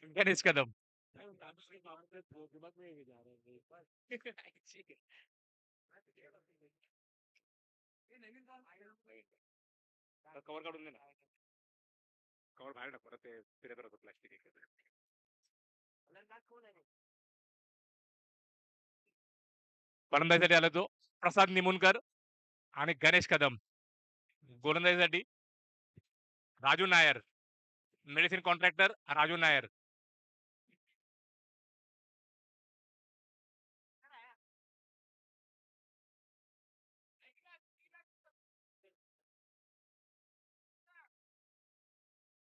Ganesh Kadam. Cover काढून दे ना. Cover बाहेर टाक परत ते फिरत राहतो प्लास्टिक. फलंदाजीसाठी आला तो प्रसाद निमुनकर आणि गणेश कदम. गोलंदाजीसाठी राजू नायर, मेडिसिन कॉन्ट्रॅक्टर राजू नायर.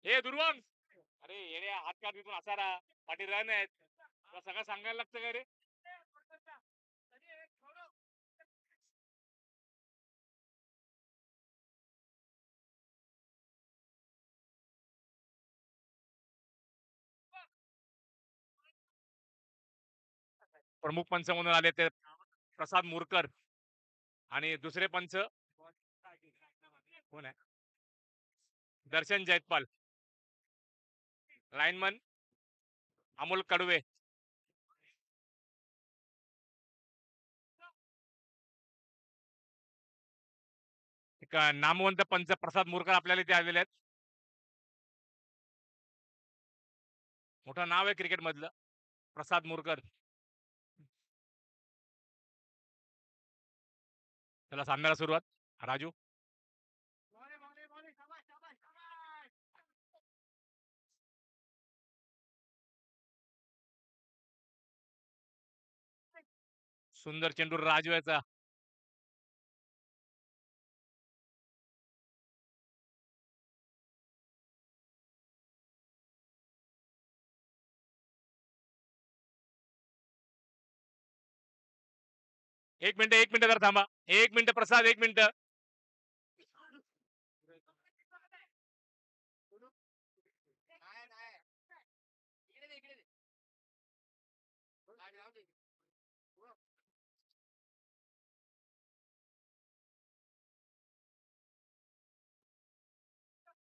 हे दुर्वंश, अरे येणे हात काढ तिथून असारा पाठी रन आहेत, तुला सगळं सांगायला लागतं का रे. प्रमुख पंच म्हणून आले ते प्रसाद मुरकर आणि दुसरे पंच कोण आहे, दर्शन जैतपाल. लाईनमन अमोल कडवे. एक नामवंत पंच प्रसाद मुरकर आपल्याला इथे आलेले आहेत. मोठं नाव आहे क्रिकेट मधलं प्रसाद मुरकर. त्याला सामन्याला सुरुवात. राजू सुंदर चेंडू राजू याचा. एक मिनिट जरा थांबा. एक मिनिट प्रसाद, एक मिनिट.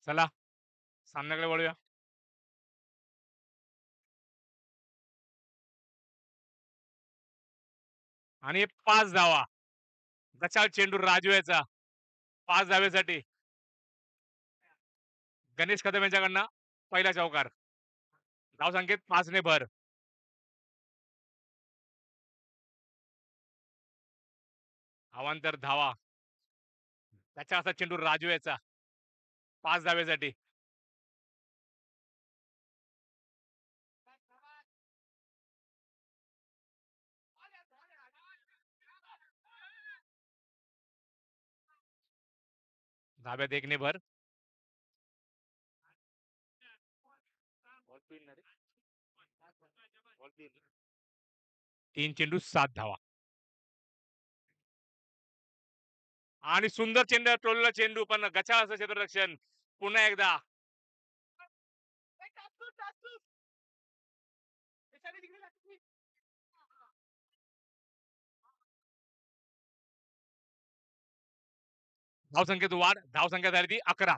चला सामन्याकडे वळूया. आणि 5 धावा. गचाळ चेंडू राजू याचा 5 धावेसाठी. गणेश कदम यांच्याकडनं पहिला चौकार. धाव संख्येत 5 ने भर. अवांतर धावा. त्याच्या असा चेंडू राजू याचा 5 धावेसाठी. धाब्यात 1 ने भर. 3 चेंडू 7 धावा. आणि सुंदर चेंडू टोलला चेंडू पण गचाळ असं क्षेत्ररक्षण. पुन्हा एकदा धावसंख्येत वाढ. धावसंख्या झाली ती 11.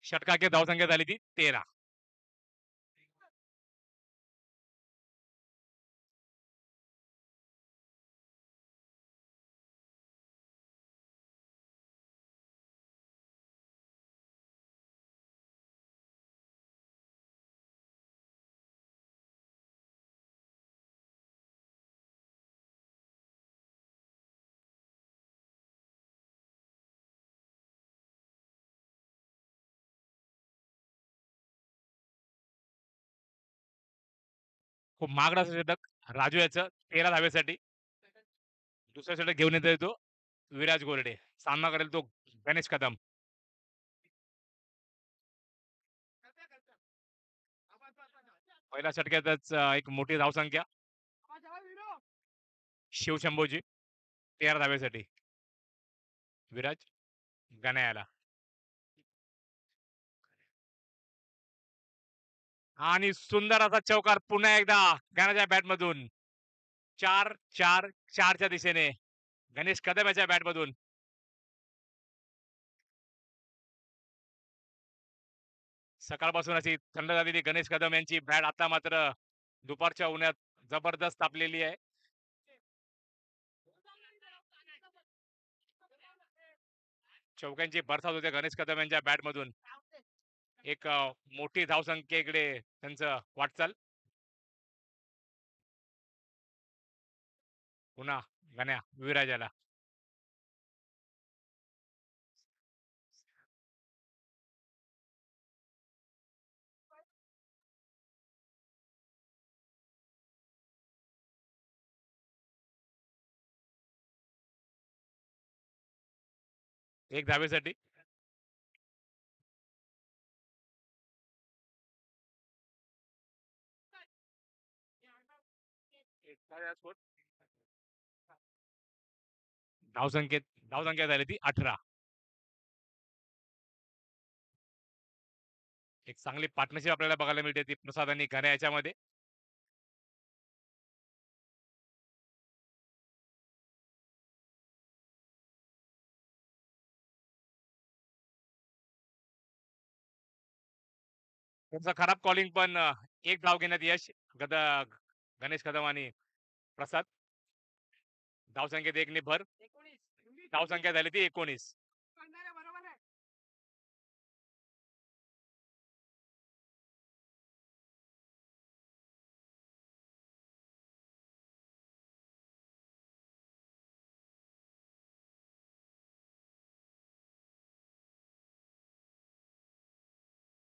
षटकाके धावसंख्या झाली ती 13. खूप महागडा असं षटक राजू याचं 13 धावेसाठी. दुसऱ्या षटक घेऊन येतो विराज गोरडे. सामना करेल तो गणेश कदम. पहिल्या षटकातच एक मोठी धावसंख्या. शिवशंभोजी 13 धाब्यासाठी. विराज, गण्या आला. आणि सुंदर असा चौकार पुन्हा एकदा गण्याच्या बॅटमधून. 4-4-4 च्या दिशेने गणेश कदम याच्या बॅटमधून. सकाळपासून अशी थंड झालेली गणेश कदम यांची बॅट आता मात्र दुपारच्या उन्हात जबरदस्त तापलेली आहे. चौक्यांची बरसात होते गणेश कदम यांच्या बॅटमधून. एक मोठी धावसंख्येकडे त्यांचं वाटचाल. पुन्हा गण्या विराजाला. एक धावेसाठी. धावसंख्येत धावसंख्या झाली ती 18. एक चांगली पार्टनरशिप आपल्याला बघायला मिळते ती प्रसाद आणि गण्या याच्यामध्ये. त्यांचं खराब कॉलिंग पण एक धाव घेण्यात यश गणेश कदम आणि प्रसाद. धावसंख्येत एक ने भर. धावसंख्या झाली ती 19.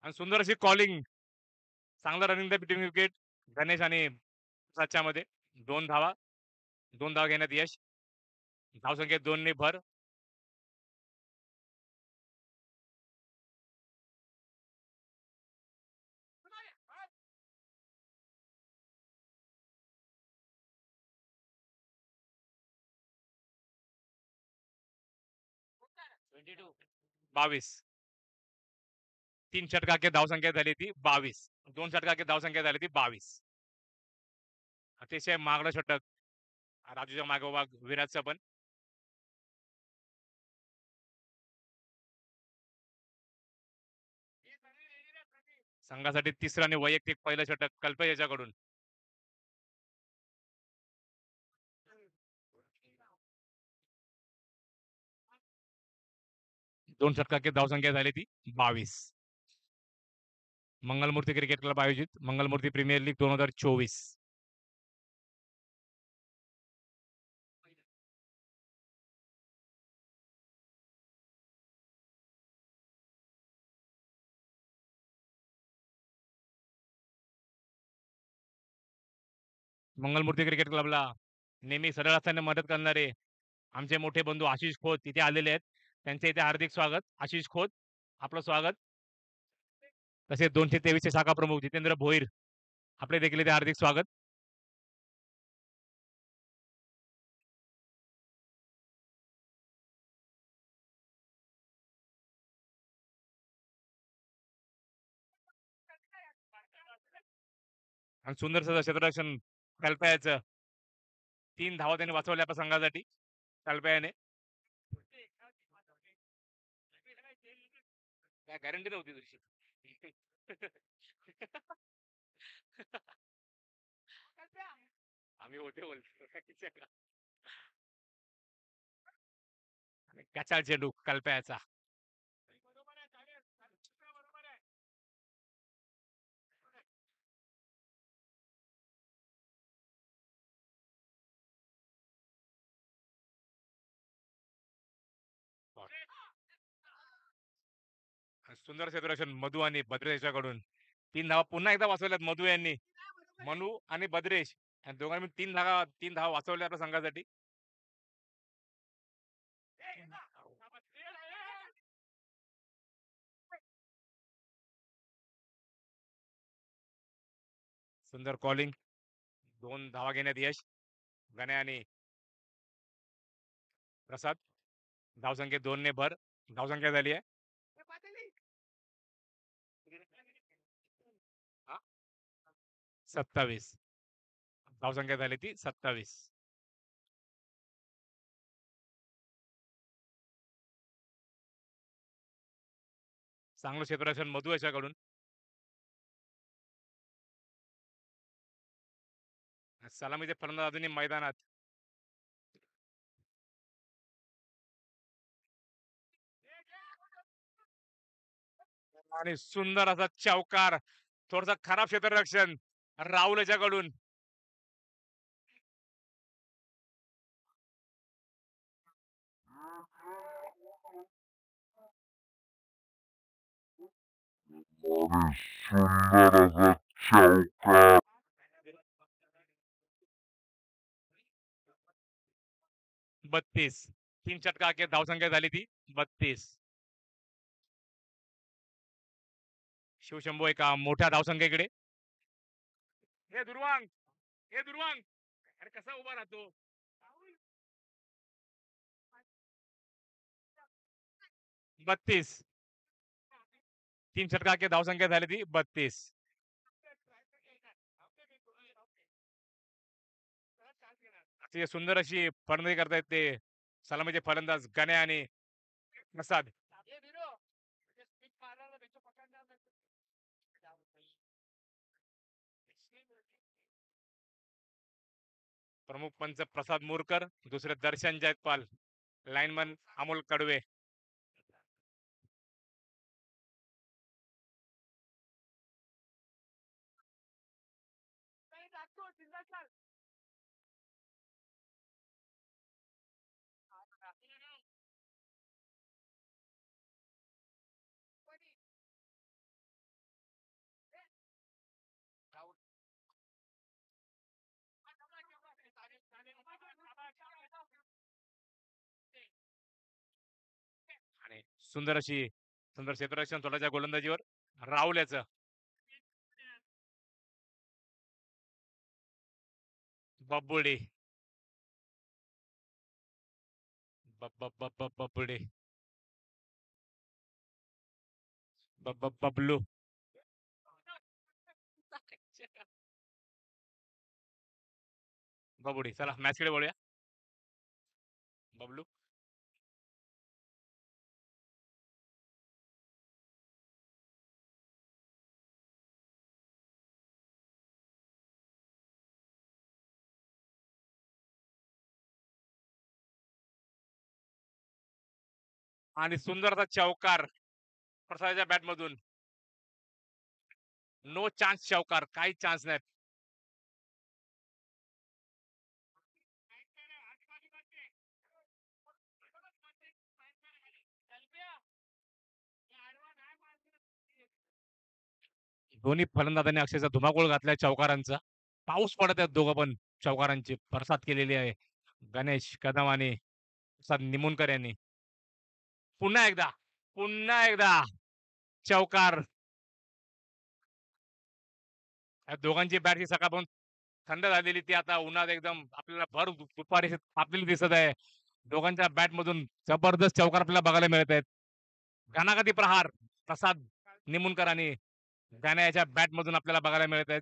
आणि सुंदर अशी कॉलिंग. चांगलं running the between wicket Ganesh आणि प्रसादच्या मध्ये. 2 धावा. 2 धावा घेण्यात यश. धावसंख्येत 2 ने भर. बावीस. 3 षटका के धावसंख्या झाली ती 22. 2 षटका के धावसंख्या झाली ती 22. अतिशय महागडं षटक राजूच्या मागोमाग विराजचं पण. संघासाठी तिसरं आणि वैयक्तिक पहिलं षटक कल्पेश याच्याकडून. दोन षटकांची धावसंख्या झाली ती 22. मंगलमूर्ती क्रिकेट क्लब आयोजित Mangalmurti premier league 2024. Mangalmurti cricket क्लबला नेहमी सरळ असताना मदत करणारे आमचे मोठे बंधू आशिष खोत तिथे आलेले आहेत. त्यांचे इथे हार्दिक स्वागत. आशिष खोत, आपलं स्वागत. तसेच 223 चे शाखा प्रमुख जितेंद्र भोईर, आपले देखील इथे हार्दिक स्वागत. आणि सुंदर क्षेत्ररक्षण कल्पयाचं. 3 धावा त्यांनी वाचवल्या आपल्या संघासाठी कल्पयाने. काय गॅरंटी नव्हती तुझी. आम्ही होते बोलतो. कचाळ चेंडू कल्पयाचा. सुंदर क्षेत्ररक्षण मधु आणि भद्रेश याच्याकडून. 3 धावा पुन्हा एकदा वाचवल्यात मधु यांनी. मनू आणि भद्रेश या दोघांनी 3 धावा वाचवल्या आपल्या संघासाठी. सुंदर कॉलिंग. 2 धावा घेण्यात यश गण्या आणि प्रसाद धावसंख्या 2 ने भर. धावसंख्या झाली आहे. 27. धावसंख्या झाली ती 27. चांगलं क्षेत्ररक्षण मधू याच्याकडून. सलामीचे फलंदाज अजूनही मैदानात. आणि सुंदर असा चौकार. थोडासा खराब क्षेत्ररक्षण राहुल याच्याकडून. आणि सुंदर असा चौकार. 32. 3 षटका अखेर धावसंख्या झाली ती 32. शिवशंभू एका मोठ्या धावसंख्येकडे. हे दुर्वांग, हे दुर्वांग, अरे कसा उभा राहतो. 32. 3 षटका अखेर धावसंख्या झाली ती 32. अतिशय सुंदर अशी फलंदाजी करतायत ते सलामीचे फलंदाज गण्या आणि प्रसाद. प्रमुख पंच प्रसाद मोरकर, दुसरे दर्शन जयपाल, लाईनमन अमोल कडवे. आणि सुंदर अशी सुंदर क्षेत्ररक्षण स्वतःच्या गोलंदाजीवर राहुल याचं. बब्बुडी, बब्बुडी, बबलू. बबुडी, चला मॅचकडे वळूया. बबलू. आणि सुंदर असा चौकार प्रसादाच्या बॅट मधून. नो चान्स चौकार, काही चान्स नाही. दोन्ही फलंदाजांनी अक्षरशः धुमाकूळ घातलाय चौकारांचा. पाऊस पडत आहेत दोघं पण चौकारांची बरसात केलेली आहे. गणेश कदम आणि प्रसाद निमुनकर यांनी. पुन्हा एकदा, पुन्हा एकदा चौकार. या दोघांची बॅट ही सकाळपासून थंड झालेली, ती आता उन्हात एकदम आपल्याला भर दुपारी आपल्याला दिसत आहे. दोघांच्या बॅट मधून जबरदस्त चौकार आपल्याला बघायला मिळत आहेत. घणाघाती प्रहार प्रसाद निमुनकर आणि गाण्या याच्या बॅट मधून आपल्याला बघायला मिळत आहेत.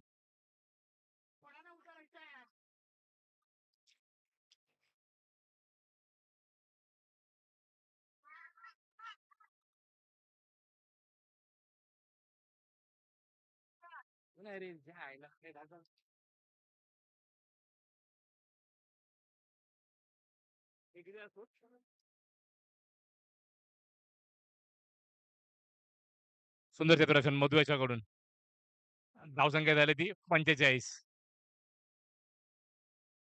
सुंदर क्षेत्ररक्षण मधु याच्याकडून. धावसंख्या झाली ती 45.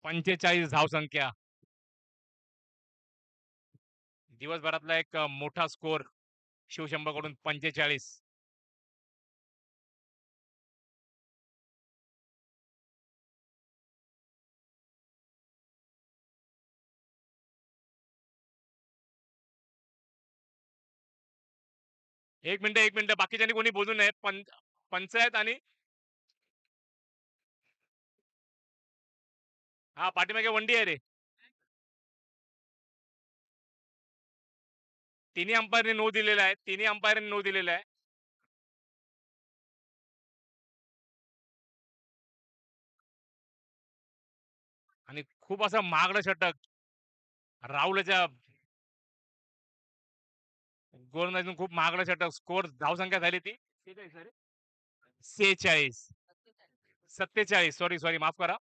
45 धावसंख्या. दिवसभरातला एक मोठा स्कोर शिवशंभरकडून 45. एक मिनिट बाकीच्यांनी कोणी बोलू नये. पंच आहेत आणि हा पाठीमागे वंडी आहे रे. तिन्ही अंपायरने नो दिलेला आहे. तिन्ही अंपायरने नो दिलेला आहे. आणि खूप असं महागडं षटक राहुलच्या गोलंदाजीतून खूप महागडं षटक. स्कोर धावसंख्या झाली ती 46. 47 सॉरी माफ करा.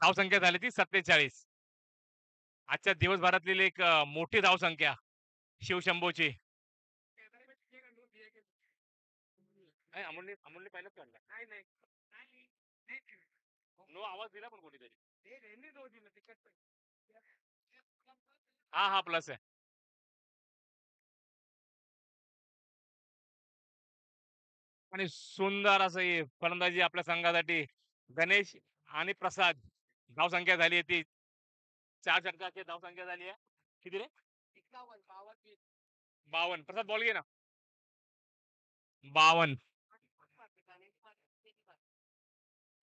धावसंख्या झाली ती 47. आजच्या दिवसभरातली एक मोठी धावसंख्या शिवशंभोची. नाही अमोलने पहिलाच काढला. नो आवाज दिला पण कोणीतरी. हा प्लस आहे. आणि सुंदर असं हे फलंदाजी आपल्या संघासाठी गणेश आणि प्रसाद. धावसंख्या झाली आहे ती 4 षटकाची धावसंख्या झाली आहे. किती रे? 52. प्रसाद बॉल घे ना. 52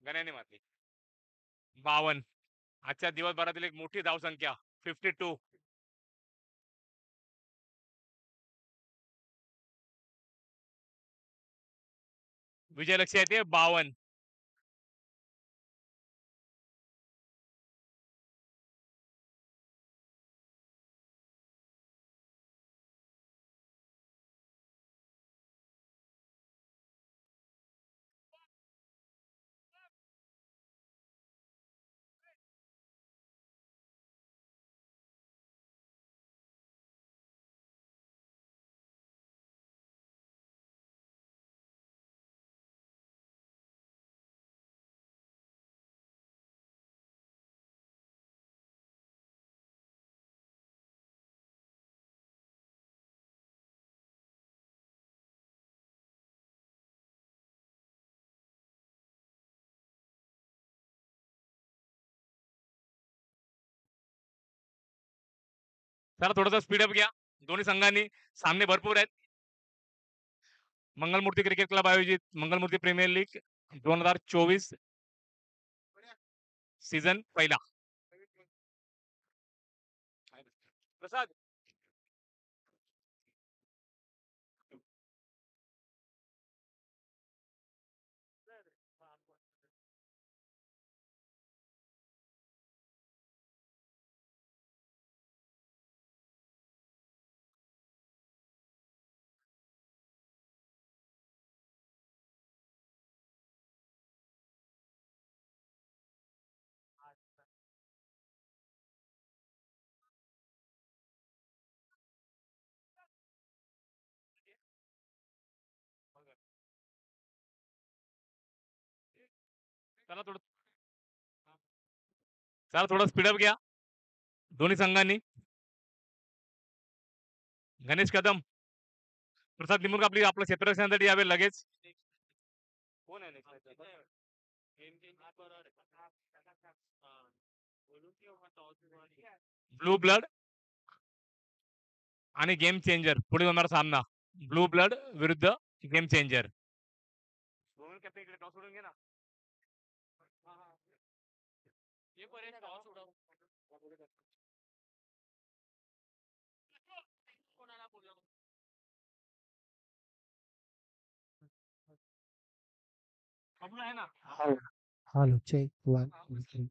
गण्याने मारली. 52 आजच्या दिवसभरातील एक मोठी धावसंख्या 52. विजयलक्ष्मी येते 52. चला थोडासा स्पीडअप घ्या दोन्ही संघांनी. सामने भरपूर आहेत. मंगलमूर्ती क्रिकेट क्लब आयोजित मंगलमूर्ती प्रीमियर लीग 2024 सीझन पहिला. प्रसाद चला थोडं चला थोडं स्पीडअप घ्या दोन्ही संघांनी. गणेश कदम प्रसाद निमुरकर आपल्या क्षेत्ररक्षणासाठी यावे लगेच. कोण आहे ब्लू ब्लड आणि गेम चेंजर पुढे होणार सामना. ब्लू ब्लड विरुद्ध गेम चेंजर. टॉस सोडून घे ना. आहे ना. Hello, check one, two, three.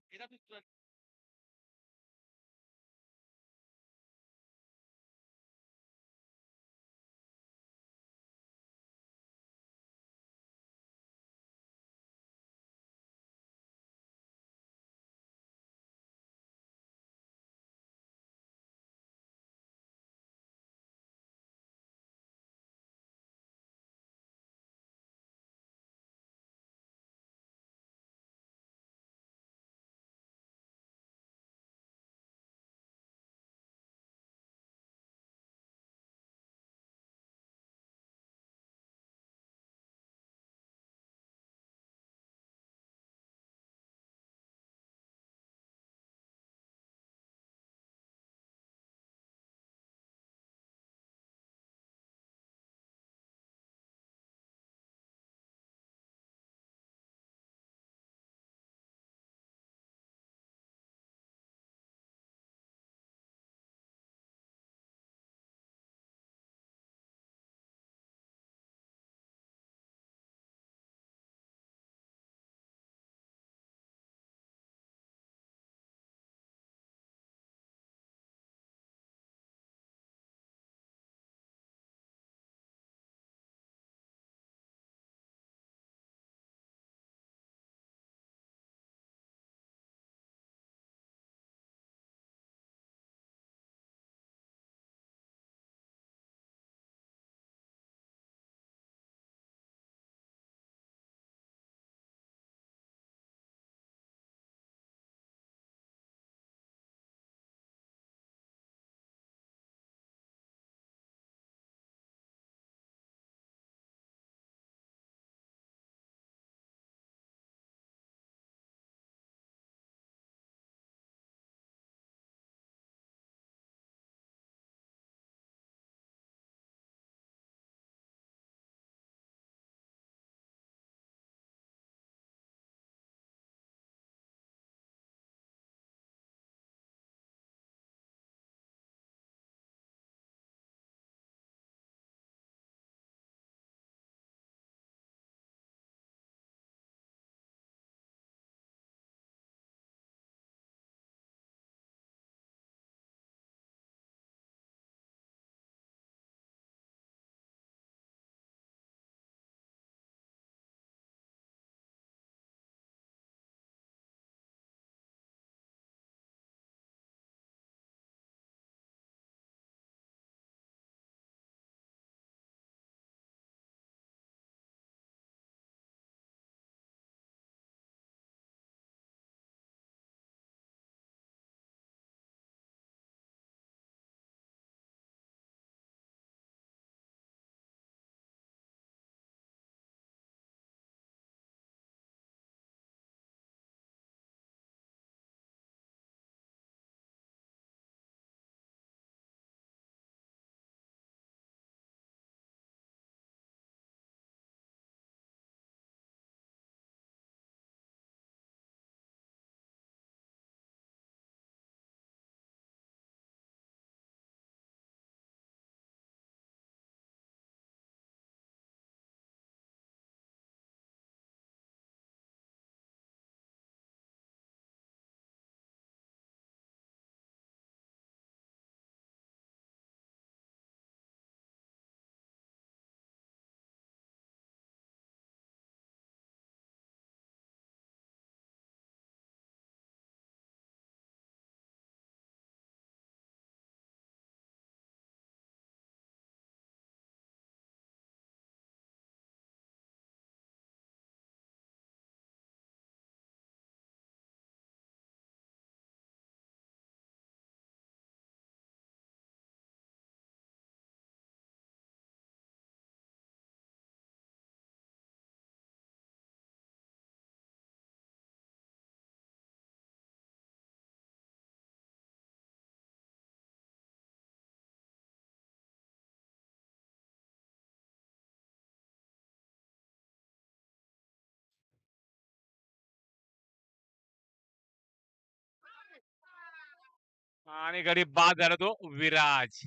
आणि गडी बाद झाला तो विराज.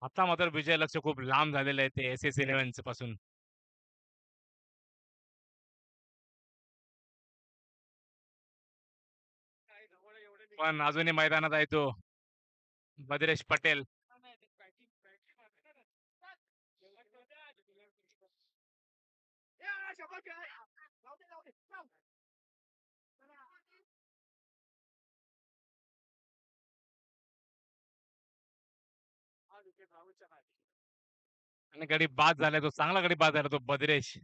आता मात्र विजय लक्ष्य खूप लांब झालेलं आहे ते SS11 पासून. पण अजूनही मैदानात आहे तो बद्रेश पटेल. आणि गडी बाद झालाय तो, चांगला गडी बाद झाला तो बद्रेश.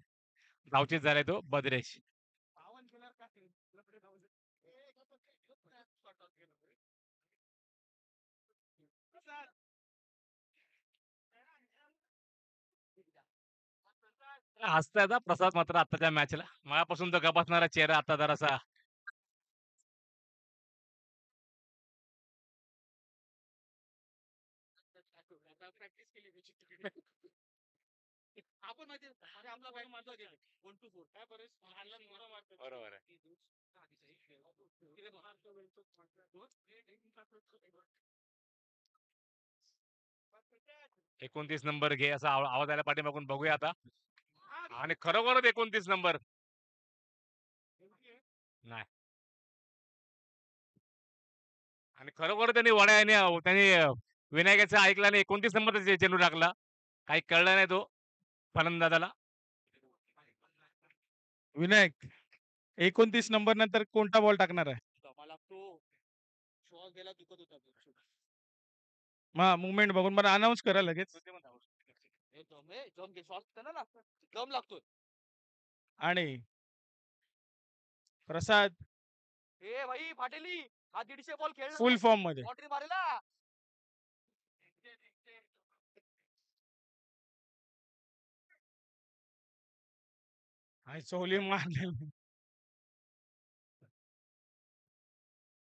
धावचीत झालाय तो बद्रेश. हसतायत हा प्रसाद मात्र आत्ताच्या मॅचला. मगापासून तो गपासणारा चेहरा आता जरासा बरोबर आहे. 29 नंबर घे असा आवाज आला पाठीमागून, बघूया आता. आणि खरोखरच 29 नंबर. नाही. आणि खरोखर त्यांनी वड्याने त्यांनी विनायकाचं ऐकलं आणि 29 नंबरचा चेंडू टाकला. काही कळलं नाही तो फलंदाजाला. विनायक 29 नंबर नंतर कोणता बॉल टाकणार आहे? मुवमेंट बघून मला अनाऊन्स करा लगेच. आणि प्रसाद फुल फॉर्म मध्ये. सोली मारलेली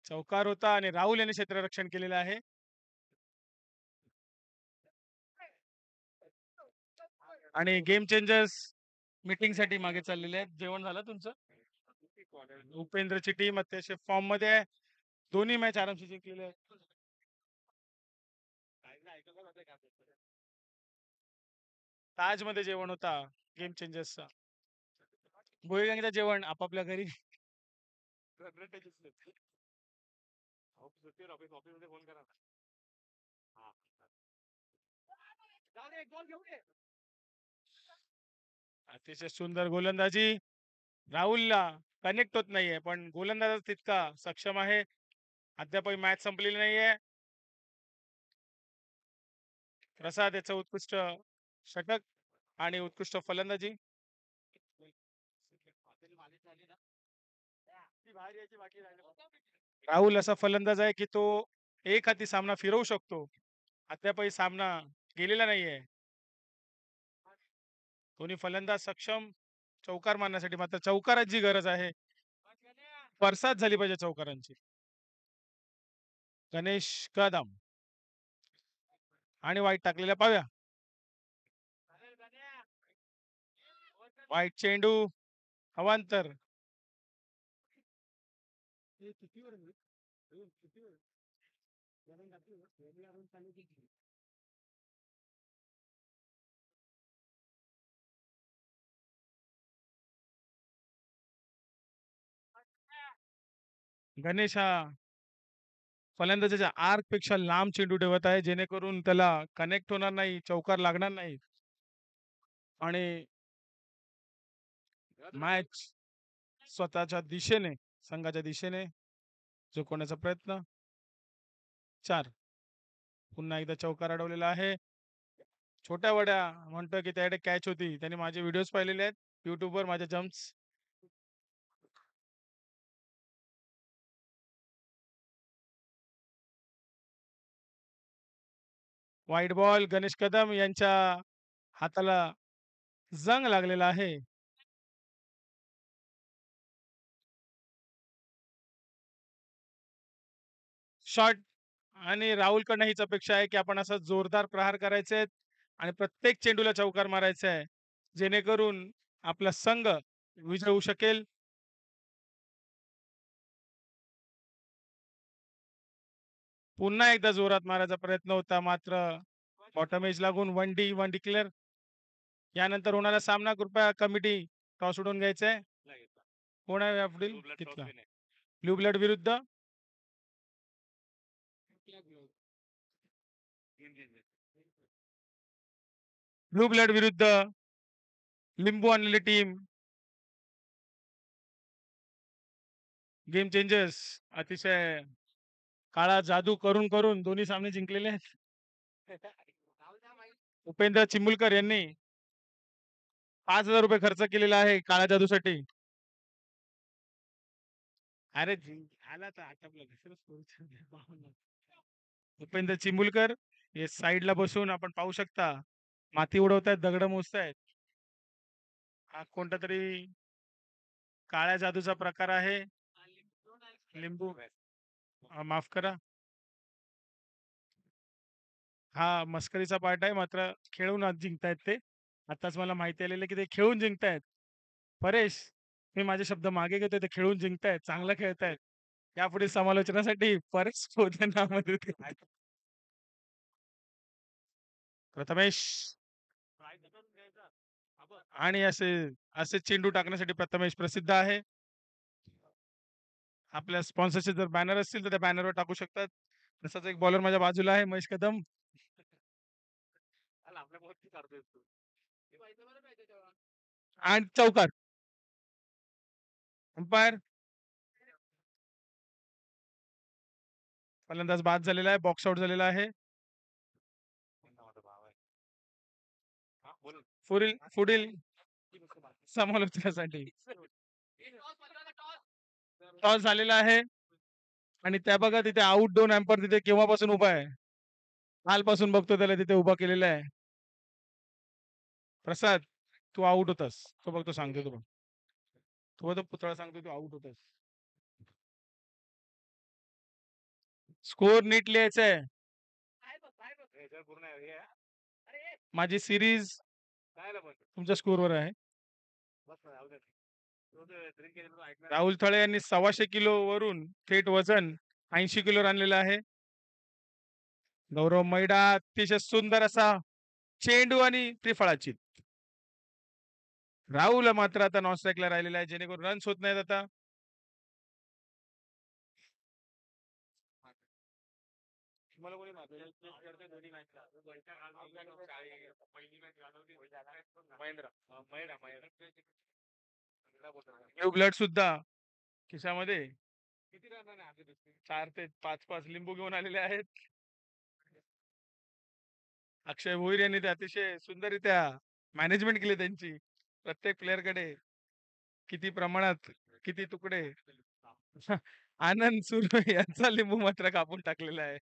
चौकार होता आणि राहुल यांनी क्षेत्ररक्षण केलेलं आहे. आणि गेम चेंजर्स मीटिंग साठी मागे चाललेले आहेत. जेवण झालं तुमचं? उपेंद्रची टीम अतिशय फॉर्म मध्ये आहे. दोन्ही मॅच आरामशी जिंकलेले आहेत. ताज मध्ये जेवण होता गेम चेंजर्सचा. भोईगंगचं जेवण आपापल्या घरी. अतिशय सुंदर गोलंदाजी. राहुलला कनेक्ट होत नाहीये, पण गोलंदाज तितका सक्षम आहे. अद्यापही मॅच संपलेली नाहीये. प्रसाद याचं उत्कृष्ट षटक आणि उत्कृष्ट फलंदाजी. राहुल असा फलंदाज आहे की तो एक हाती सामना फिरवू शकतो. अद्यापही सामना गेलेला नाहीये. दोन्ही फलंदाज सक्षम. चौकार मारण्यासाठी मात्र चौकाराची गरज आहे. परसाद झाली पाहिजे चौकारांची. गणेश कदम आणि वाईट टाकलेल्या पाव्या. वाईट चेंडू अवांतर. गणेश हा फलंदाजाच्या आर्क पेक्षा लांब चेंडू ठेवत आहे, जेणेकरून त्याला कनेक्ट होणार नाही, चौकार लागणार नाही. आणि मॅच स्वतःच्या दिशेने, संघाच्या दिशेने झुकवण्याचा प्रयत्न. 4. पुन्हा एकदा चौकार अडवलेला आहे. छोट्या वड्या म्हणतोय की त्याकडे कॅच होती. त्यांनी माझे व्हिडिओज पाहिलेले आहेत युट्यूबवर, माझ्या जम्प्स. वाईट बॉल. गणेश कदम यांच्या हाताला जंग लागलेला आहे. शॉट आणि राहुलकडनं हीच अपेक्षा आहे की आपण असं जोरदार प्रहार करायचे आहेत आणि प्रत्येक चेंडूला चौकार मारायचा आहे जेणेकरून आपला संघ विजय होऊ शकेल. पुन्हा एकदा जोरात मारायचा प्रयत्न होता मात्र बॉटम एज लागून वन डिक्लेअर. यानंतर होणारा सामना कृपया कमिटी टॉस उडवून घ्यायचा आहे. कोण आहे यापुढील तिथला ब्लू ब्लड विरुद्ध लिंबू आणलेली टीम. गेम चेंजर्स अतिशय काळा जादू करून करून दोन्ही सामने जिंकलेले आहेत. उपेंद्र चिमुलकर यांनी 5,000 रुपये खर्च केलेला आहे काळ्या जादूसाठी. अरे आला तर आटपला उपेंद्र चिमुलकर हे साईडला बसून आपण पाहू शकता माती उडवतायत, दगड मोजतायत. हा कोणता तरी काळ्या जादूचा प्रकार आहे. लिंबू माफ करा, हा मस्करीचा पार्ट आहे. मात्र खेळून आज जिंकतायत ते. आताच मला माहिती आलेलं की ते खेळून जिंकतायत. परेश, मी माझे शब्द मागे घेतोय. ते खेळून जिंकतायत, चांगलं खेळतायत. यापुढील समालोचनासाठी परेश खोत यांना आमंत्रित करतो. प्रथमेश आणि असे असे चेंडू टाकण्यासाठी प्रथमेश प्रसिद्ध आहे. आपल्या स्पॉन्सरचे जर बॅनर असतील तर त्या बॅनरवर टाकू शकतात. तसाच एक बॉलर माझ्या बाजूला आहे, महेश कदम. आणि चौकार. अंपायर फलंदाज बाद झालेला आहे, बॉक्स आउट झालेला आहे. पुढील पुढील समालोचनासाठी टॉस झालेला आहे आणि त्या बघा तिथे आउट दोन एम्पर तिथे केव्हापासून उभा आहे. कालपासून बघतो त्याला तिथे उभा केलेला आहे. प्रसाद, तू आउट होतास. तो बघतो सांगतो तो. तो पुतळा सांगतो तू आउट होतास. स्कोर नीट लिहायचा आहे. माझी सिरीज तुमच्या स्कोरवर आहे. राहुल थळे यांनी 125 किलो वरून थेट वजन 80 किलोवर आणलेलं आहे. गौरव मैडा अतिशय सुंदर असा चेंडू आणि त्रिफळाची. राहुल मात्र आता नॉन स्ट्राईकला राहिलेला आहे जेणेकरून रन्स होत नाहीत आता. ब्लू ब्लड सुद्धा खिशामध्ये 4 ते 5 लिंबू घेऊन आलेले आहेत. अक्षय भोईर यांनी ते अतिशय सुंदररित्या मॅनेजमेंट केली त्यांची. प्रत्येक प्लेअर कडे किती प्रमाणात किती तुकडे. आनंद सुर्वे यांचा लिंबू मात्र कापून टाकलेला आहे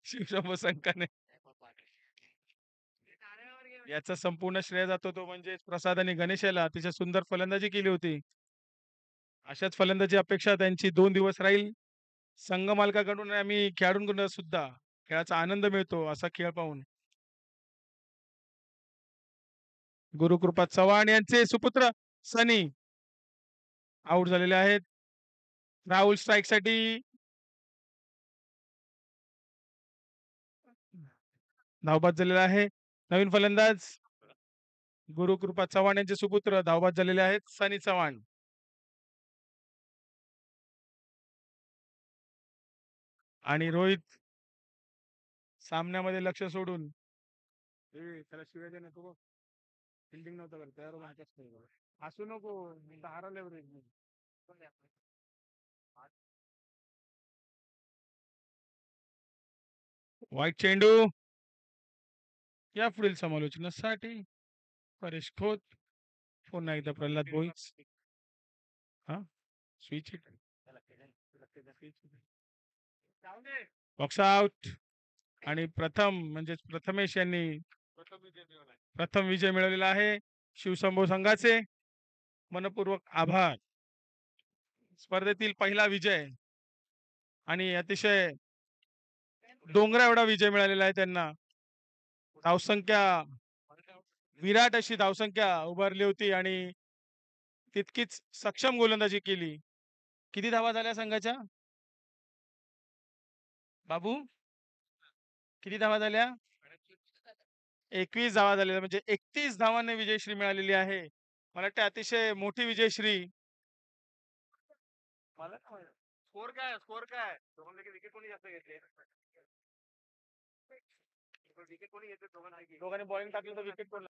शिवशंभो संघाने. याचा संपूर्ण श्रेय जातो तो म्हणजे प्रसाद आणि गणेश याला. अतिशय सुंदर फलंदाजी केली होती. अशाच फलंदाजी अपेक्षा त्यांची 2 दिवस राहील. संघ मालकाकडून आम्ही खेळाडूंकडून सुद्धा खेळाचा आनंद मिळतो असा खेळ पाहून. गुरुकृपा चव्हाण यांचे सुपुत्र सनी आउट झालेले आहेत. राहुल स्ट्राईक साठी धावबाद झालेला आहे. नवीन फलंदाज गुरुकृपा चव्हाण यांचे सुपुत्र धावबाद झालेले आहेत, सनी चव्हाण. आणि रोहित सामन्यामध्ये लक्ष सोडून त्याला शिवाय दे नको. फिल्डिंग नव्हतं करत त्यावर असू नको हरवल्यावर. वाईट चेंडू. या पुढील समालोचनासाठी परेश खोत, पुन्हा एकदा प्रल्हाद भोईच. हा स्विच हिट. Box out. आणि प्रथम म्हणजे प्रथमेश यांनी प्रथम विजय मिळवलेला आहे. शिवशंभो संघाचे मनपूर्वक आभार. स्पर्धेतील पहिला विजय आणि अतिशय डोंगरा एवढा विजय मिळालेला आहे त्यांना. धावसंख्या विराट अशी धावसंख्या उभारली होती आणि तितकीच सक्षम गोलंदाजी केली. किती धावा झाल्या संघाच्या? बाबू किती धावा झाल्या? 21 धावा झालेल्या म्हणजे 31 धावांनी विजयश्री मिळालेली आहे. मला वाटते अतिशय मोठी विजयश्री. स्कोर काय? स्कोर काय? दोघांपैकी विकेट कोणी जास्त घेतले? विकेट कोणी घेतले दोघांपैकी? दोघांनी बॉलिंग टाकली तर विकेट कोण?